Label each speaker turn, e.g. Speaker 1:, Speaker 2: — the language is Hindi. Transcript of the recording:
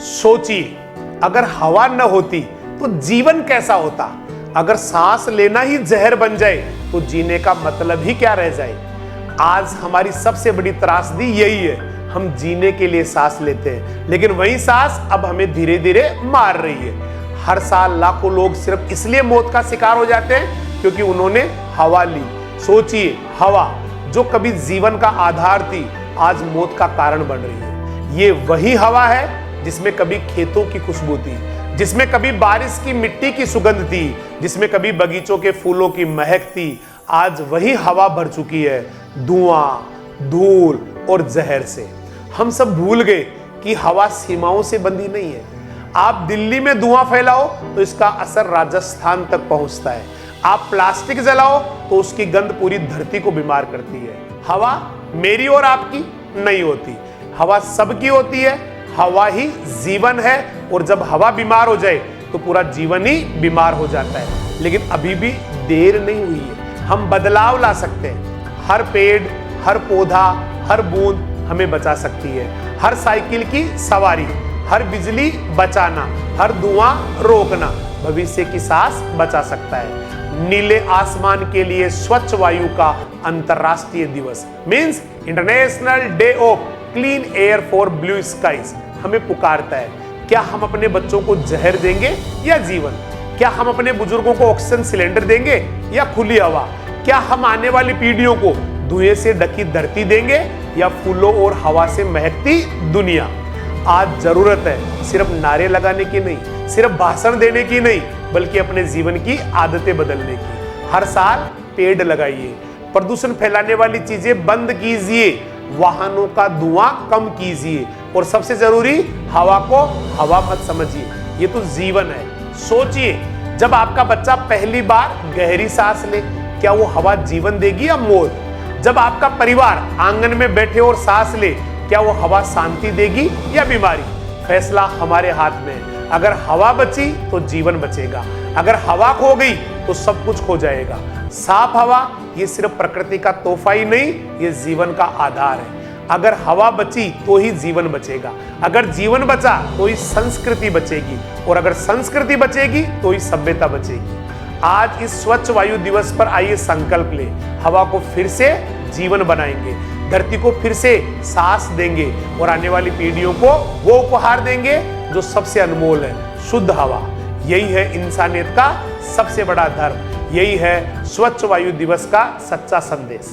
Speaker 1: सोचिए, अगर हवा न होती तो जीवन कैसा होता। अगर सांस लेना ही जहर बन जाए तो जीने का मतलब ही क्या रह जाए। आज हमारी सबसे बड़ी त्रासदी यही है, हम जीने के लिए सांस लेते हैं, लेकिन वही सांस अब हमें धीरे धीरे मार रही है। हर साल लाखों लोग सिर्फ इसलिए मौत का शिकार हो जाते हैं क्योंकि उन्होंने हवा ली। सोचिए, हवा जो कभी जीवन का आधार थी, आज मौत का कारण बन रही है। ये वही हवा है जिसमें कभी खेतों की खुशबू थी, जिसमें कभी बारिश की मिट्टी की सुगंध थी, जिसमें कभी बगीचों के फूलों की महक थी। आज वही हवा भर चुकी है धुआं, धूल और जहर से। हम सब भूल गए कि हवा सीमाओं से बंधी नहीं है। आप दिल्ली में धुआं फैलाओ तो इसका असर राजस्थान तक पहुंचता है। आप प्लास्टिक जलाओ तो उसकी गंध पूरी धरती को बीमार करती है। हवा मेरी और आपकी नहीं होती, हवा सबकी होती है। हवा ही जीवन है और जब हवा बीमार हो जाए तो पूरा जीवन ही बीमार हो जाता है। लेकिन अभी भी देर नहीं हुई है, हम बदलाव ला सकते हैं। हर पेड़, हर पौधा, हर बूंद हमें बचा सकती है। हर साइकिल की सवारी, हर बिजली बचाना, हर धुआं रोकना भविष्य की सांस बचा सकता है। नीले आसमान के लिए स्वच्छ वायु का अंतरराष्ट्रीय दिवस means international day of clean air for blue skies हमें पुकारता है। क्या हम अपने बच्चों को जहर देंगे या जीवन? क्या हम अपने बुजुर्गों को ऑक्सीजन सिलेंडर देंगे या खुली हवा? क्या हम आने वाली पीढ़ियों को धुएं से ढकी धरती देंगे या फूलों और हवा से महकती दुनिया? आज जरूरत है सिर्फ नारे लगाने की नहीं, सिर्फ भाषण देने की नहीं, बल्कि अपने जीवन की आदतें बदलने की। हर साल पेड़ लगाइए, प्रदूषण फैलाने वाली चीजें बंद कीजिए, वाहनों का धुआं कम कीजिए और सबसे जरूरी, हवा को हवा मत समझिए, ये तो जीवन है। सोचिए, जब आपका बच्चा पहली बार गहरी सांस ले, क्या वो हवा जीवन देगी या मौत? जब आपका परिवार आंगन में बैठे और सांस ले, क्या वो हवा शांति देगी या बीमारी? फैसला हमारे हाथ में है। अगर हवा बची तो जीवन बचेगा, अगर हवा खो गई तो सब कुछ खो जाएगा। साफ हवा ये सिर्फ प्रकृति का तोहफा ही नहीं, ये जीवन का आधार है। अगर हवा बची तो ही जीवन बचेगा, अगर जीवन बचा तो ही संस्कृति बचेगी, और अगर संस्कृति बचेगी तो ही सभ्यता बचेगी। आज इस स्वच्छ वायु दिवस पर आइए संकल्प ले, हवा को फिर से जीवन बनाएंगे, धरती को फिर से सांस देंगे और आने वाली पीढ़ियों को वो उपहार देंगे जो सबसे अनमोल है, शुद्ध हवा। यही है इंसानियत का सबसे बड़ा धर्म, यही है स्वच्छ वायु दिवस का सच्चा संदेश।